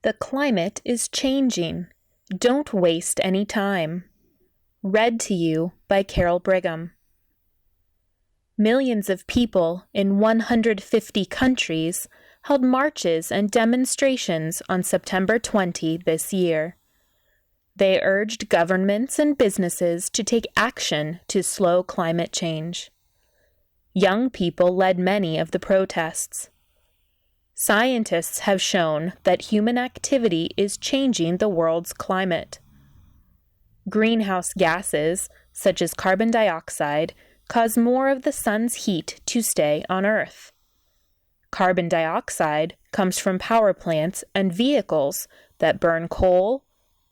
The climate is changing. Don't waste any time. Read to you by Carol Brigham. Millions of people in 150 countries held marches and demonstrations on September 20 this year. They urged governments and businesses to take action to slow climate change. Young people led many of the protests. Scientists have shown that human activity is changing the world's climate. Greenhouse gases, such as carbon dioxide, cause more of the sun's heat to stay on Earth. Carbon dioxide comes from power plants and vehicles that burn coal,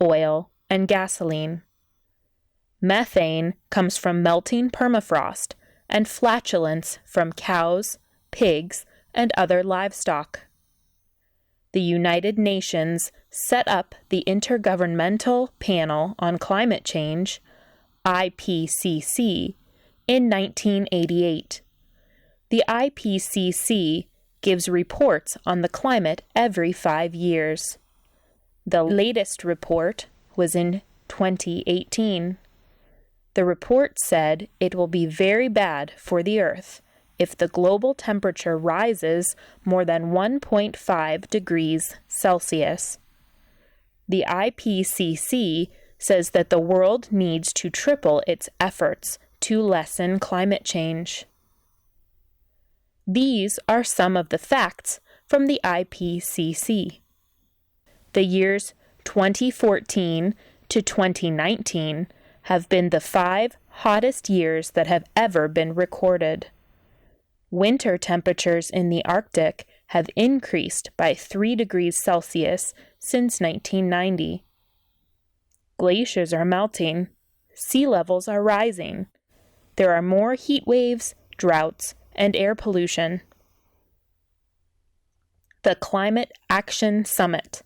oil, and gasoline. Methane comes from melting permafrost and flatulence from cows, pigs, and other livestock. The United Nations set up the Intergovernmental Panel on Climate Change, IPCC, in 1988. The IPCC gives reports on the climate every 5 years. The latest report was in 2018. The report said it will be very bad for the Earth if the global temperature rises more than 1.5 degrees Celsius. The IPCC says that the world needs to triple its efforts to lessen climate change. These are some of the facts from the IPCC. The years 2014 to 2019 have been the 5 hottest years that have ever been recorded. Winter temperatures in the Arctic have increased by 3 degrees Celsius since 1990. Glaciers are melting. Sea levels are rising. There are more heat waves, droughts, and air pollution. The Climate Action Summit.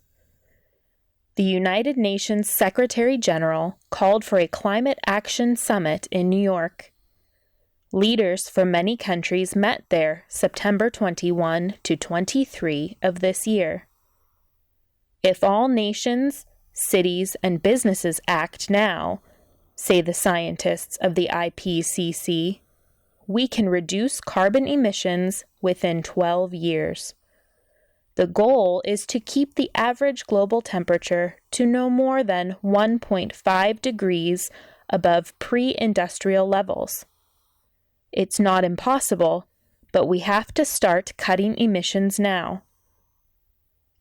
The United Nations Secretary General called for a Climate Action Summit in New York. Leaders from many countries met there September 21 to 23 of this year. If all nations, cities, and businesses act now, say the scientists of the IPCC, we can reduce carbon emissions within 12 years. The goal is to keep the average global temperature to no more than 1.5 degrees above pre-industrial levels. It's not impossible, but we have to start cutting emissions now.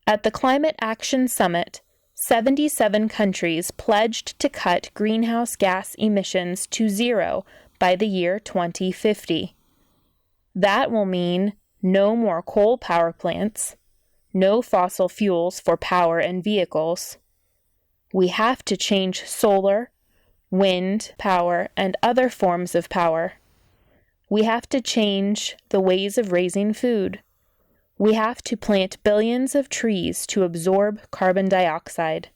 At the Climate Action Summit, 77 countries pledged to cut greenhouse gas emissions to zero by the year 2050. That will mean no more coal power plants, no fossil fuels for power and vehicles. We have to change solar, wind power, and other forms of power. We have to change the ways of raising food. We have to plant billions of trees to absorb carbon dioxide.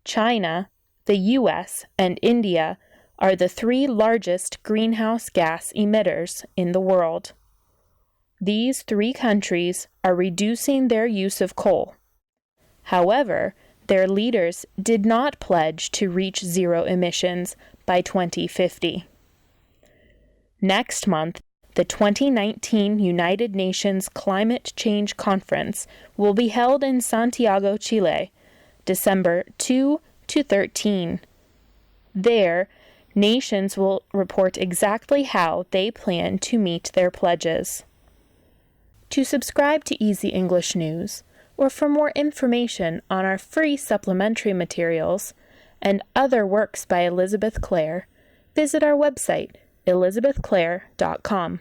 China, the US, and India are the 3 largest greenhouse gas emitters in the world. These 3 countries are reducing their use of coal. However, their leaders did not pledge to reach zero emissions by 2050. Next month, the 2019 United Nations Climate Change Conference will be held in Santiago, Chile, December 2 to 13. There, nations will report exactly how they plan to meet their pledges. To subscribe to Easy English News, or for more information on our free supplementary materials and other works by Elizabeth Clare, visit our website, elizabethclare.com.